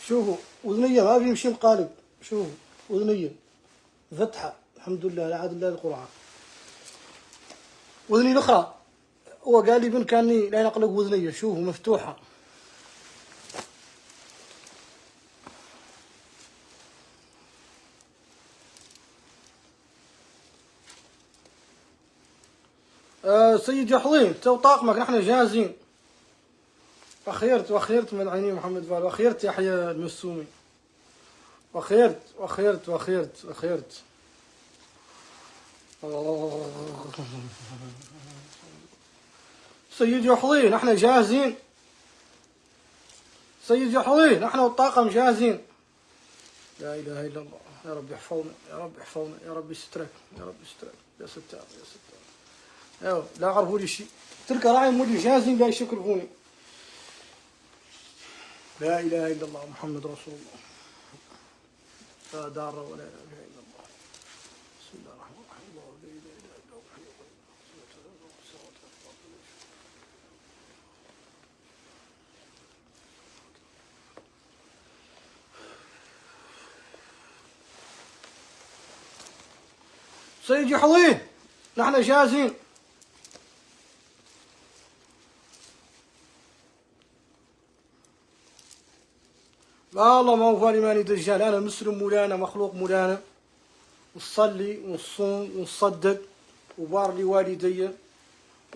شوفوا أذنية ما في يمشي مقالب. شوفوا أذنية فتحة الحمد لله لا عاد الله القرعة. وذني الأخرى هو قال لي بإمكاني لا ينقلق وذنية. شوفوا مفتوحة. سيدي حضين تو طاقمك نحن جاهزين. وخيرت من عيني محمد فال وخيرت يحيى المسومي وخيرت سيدي حضين نحن جاهزين. سيدي حضين نحن والطاقم جاهزين. لا إله إلا الله. يا رب يحفظنا يا رب يحفظنا يا رب يسترك يا رب يسترك يا ستار يا ستار. ايوه لا عرفوا لي شيء. تلك راعي مولي جاهزين لا يشكروني. لا اله الا الله محمد رسول الله. لا دار ولا اله الا الله. بسم الله الرحمن الرحيم. الله لا اله الا هو الحي القيوم. سيدي حضين نحن جاهزين. والله ما هو فالي ماني دجال. انا مسلم مولانا مخلوق مولانا نصلي ونصوم ونصدق وبار لي والدي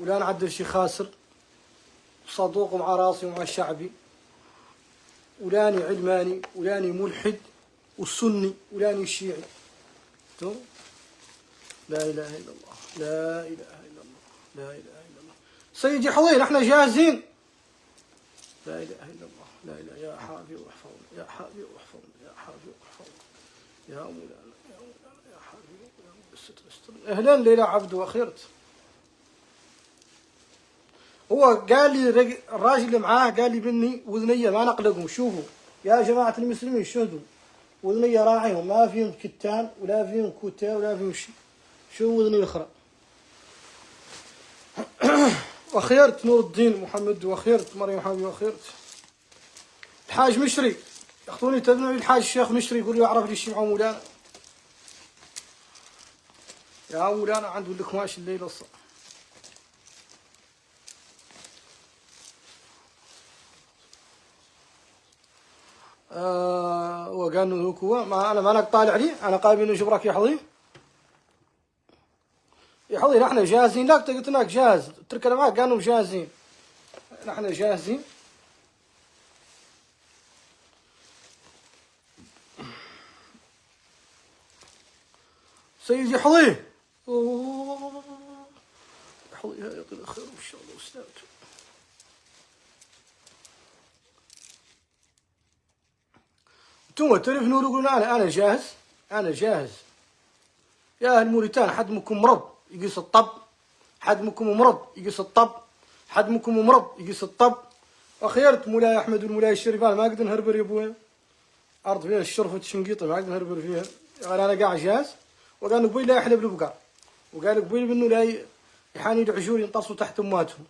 ولا نعدل شي خاسر وصدوق مع راسي ومع شعبي ولاني علماني ولاني ملحد وسني ولاني شيعي. لا اله الا الله لا اله الا الله لا اله الا الله. سيدي حضين احنا جاهزين. لا اله الا الله لا اله. يا حافي واحفظنا يا حافي واحفظنا يا حافي واحفظنا يا مولانا يا مولانا يا حافي يا رب الستر استر. اهلا ليلى عبد واخيرت. هو قال لي الراجل اللي معاه قال لي بني وذنيه ما نقلقهم. شوفوا يا جماعه المسلمين شهدوا وذنيه راعيهم ما فيهم كتان ولا فيهم كوتير ولا فيهم شيء. شو وذنيه الاخرى. وخيرت نور الدين محمد وخيرت مريم حبيبي وخيرت الحاج مشري. ياخذوني تبنوا الحاج الشيخ مشري يقول لي اعرف لي شي مع مولانا. يا مولانا عنده لك ماشي الليل اصلا. وقال انه هو ما انا ما طالع عليه. انا قايل انه شبرك يا حضي يا حضي نحن جاهزين. لا قلت لك جاهز ترك انا معك قالوا جاهزين. نحن جاهزين. سيدي حضي حضي يعطي الخير ان شاء الله وسلامته. انتم تعرفون يقولون انا جاهز. انا جاهز يا اهل موريتان. حد منكم مرض يقيس الطب. حد منكم مرض يقيس الطب. حد منكم مرض يقيس الطب. وخيرت مولاي احمد والمولاي الشريفان ما قد نهربر يا ابويا. ارض فيها الشرفه الشنقيطه ما قد نهربر فيها. قال انا قاعد جاهز. وقال قبيل لا يحلب البقر. وقال قبيل بانه لا يحاني العجول ينطصوا تحت اماتهم.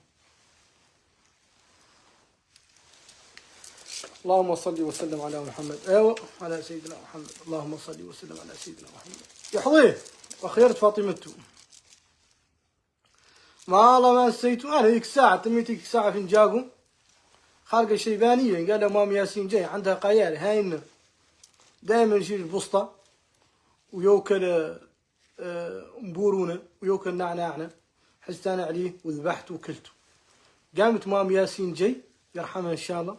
اللهم صل وسلم على محمد. ايوه على سيدنا محمد. اللهم صل وسلم على سيدنا محمد. يا حضيه وخيرت فاطمته. ما الله ما نسيتوا. انا ذيك الساعه تميت ذيك الساعه في نجاقو خارقه شيبانيه. قال مام ياسين جاي عندها قيال هاينه دائما يشيل البسطه ويوكل مبورونه ويوكل نعناعنا. حستان عليه وذبحته وكلته. قامت مام ياسين جاي يرحمها ان شاء الله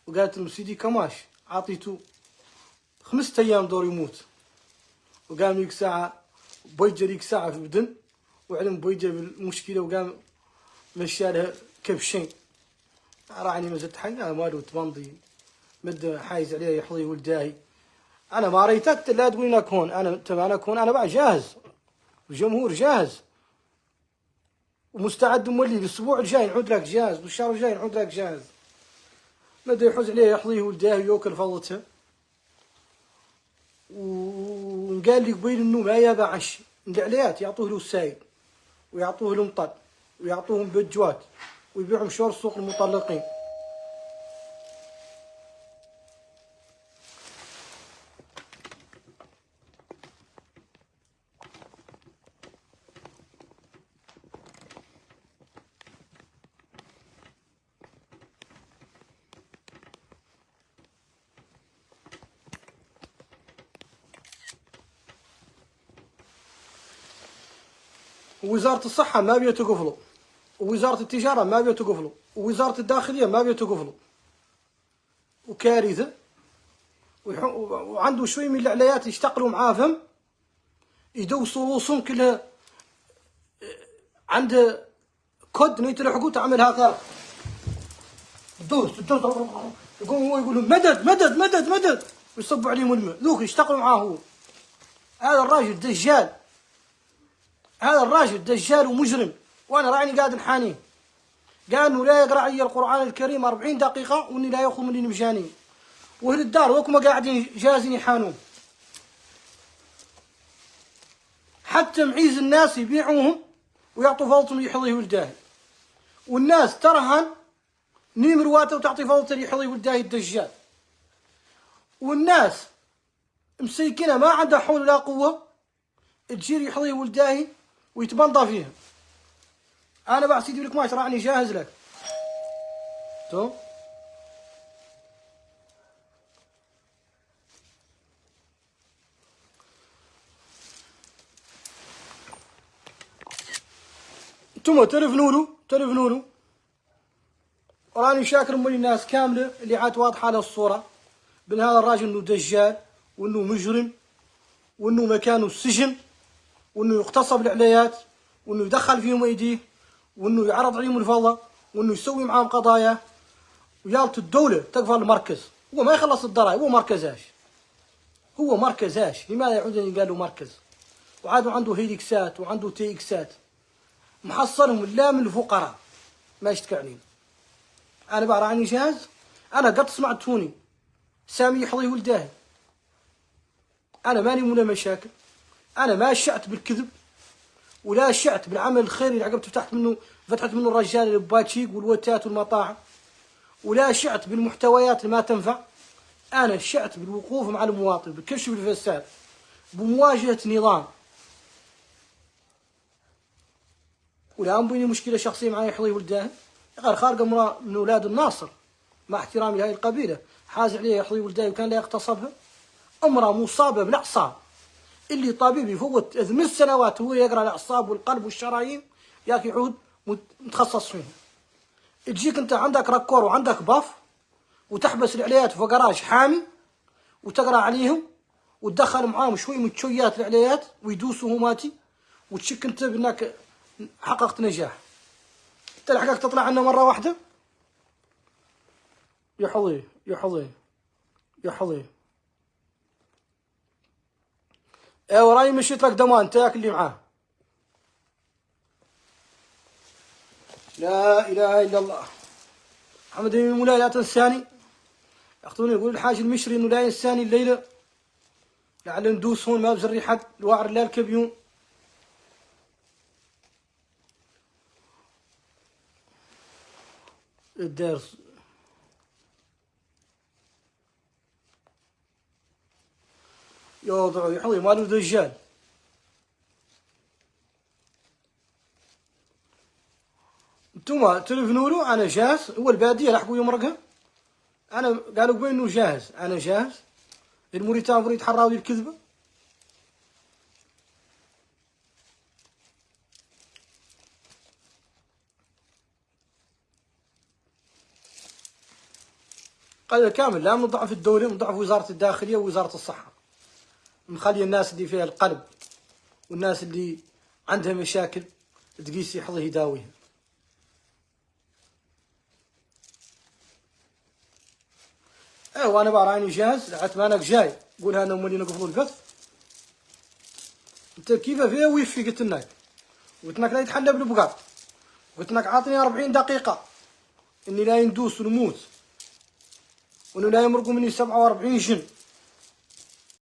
وقالت له سيدي كماش عطيته 5 ايام دور يموت. وقام ذيك ساعه بيجر ذيك ساعه في بدن وعلم بيجر بالمشكله وقام مشى لها كبشين. راعني مزت حق انا مالو تمضي مد حايز عليه يحضي ولداهي. انا ما ريتك لا تقول لك هون. انا كون انا بقى جاهز والجمهور جاهز ومستعد مولي. الاسبوع الجاي نعود لك جاهز والشهر الجاي نعود لك جاهز. مدى يحوز عليه يحضيه ولداه ويوكل فضته. وقال لي قبيل انه ما يابا عش العليات يعطوه له السايد ويعطوه له مطل ويعطوهم بجوات ويبيعهم شور سوق المطلقين. ووزارة الصحة ما بيتقفلوا، ووزارة التجارة ما بيتقفلوا، ووزارة الداخلية ما بيتقفلوا، وكارثة. وعنده شوي من العلايات يشتغلوا معاه فهم يدوسوا رؤوسهم كلها عند كود انه يتلحقوا تعملها غلط. دوس يقوم هو يقول لهم مدد مدد مدد مدد ويصبوا عليهم الماء. ذوك يشتغلوا معاه هو. هذا الراجل دجال، هذا الراجل دجال ومجرم، وانا راني قاعد نحانيه. قال انه لا يقرا علي القران الكريم 40 دقيقه واني لا ياخذ مني مجاني، واهل الدار وكما قاعدين جاهزين يحانون. حتى معيز الناس يبيعوهم ويعطوا فلوسهم يحظيه ولداه، والناس ترهن نيمرواته وتعطي فلوسه يحظيه ولداه الدجال. والناس مسيكنه ما عندها حول ولا قوه تجير يحظيه ولداه ويتبنضى فيها. انا بعد سيدي لك ماش راني جاهز لك. تو انتوما تلفنوا له وراني شاكر من الناس كامله اللي عاد واضحه على الصوره بان هذا الراجل انه دجال وانه مجرم وانه مكانه السجن وانه يغتصب العليات وانه يدخل فيهم ايديه وانه يعرض عليهم الفضة وانه يسوي معاهم قضايا. ويالت الدولة تقفل المركز، هو ما يخلص الضرائب، هو مركزاش. لماذا يعود قال له مركز؟ وعاد عنده هيليكسات وعنده تي اكسات محصلهم لا من الفقراء ما يشتكعنين. انا بقى راني جاهز. انا قد سمعتوني سامي يحظي ولداه، انا ماني ولا مشاكل، انا ما شعت بالكذب ولا شعت بالعمل الخيري اللي عقبت فتحت منه الرجال الباتشيق والوتات والمطاعم، ولا شعت بالمحتويات اللي ما تنفع. انا شعت بالوقوف مع المواطن بكشف الفساد بمواجهة نظام. والان بيني مشكلة شخصية مع يحظي ولداه، غير خارقة من اولاد الناصر مع احترامي لهذه القبيلة، حاز عليها يحظي ولداه وكان لا يغتصبها. امرأة مصابة بالاعصاب اللي طبيب يفوت 8 سنوات هو يقرا الاعصاب والقلب والشرايين ياك يعود متخصص فيهم. تجيك انت عندك ركور وعندك باف وتحبس العليات في جراج حامي وتقرا عليهم وتدخل معاهم شوي من تشويات العليات ويدوسوا هماتي وتشك انت بانك حققت نجاح. انت لحقك تطلع عنا مره واحده. يا حظي يا حظي يا حظي. ايوا راني مشيت لك ضمان تاعك اللي معاه. لا اله الا الله محمد مولاي لا تنساني. ياخذوني يقول الحاج المشري انه لا ينساني الليله لعل ندوس هون ما بزري حد الواعر لا الكبيون. الدرس يوضعوا يحظي مالو دجال. انتوما تلفنوا له انا جاهز. هو الباديه لحقوا يمرقها. انا قالوا بين انه جاهز، انا جاهز. الموريتان بغوا يتحراو لي الكذبه. قال كامل لا من ضعف الدوله من ضعف وزاره الداخليه ووزاره الصحه، مخلي الناس اللي فيها القلب والناس اللي عندها مشاكل تقيس يحظي يداويها. ايوا انا بقى راني جاهز. لعت مانك جاي قولها انا هم اللي نقفلوا البث. انت كيف فيها ويفي قلت لك لا يتحلى بالبقاط. قلت لك عاطني 40 دقيقه اني لا يندوس ونموت وانه لا يمرقوا مني 47 جن.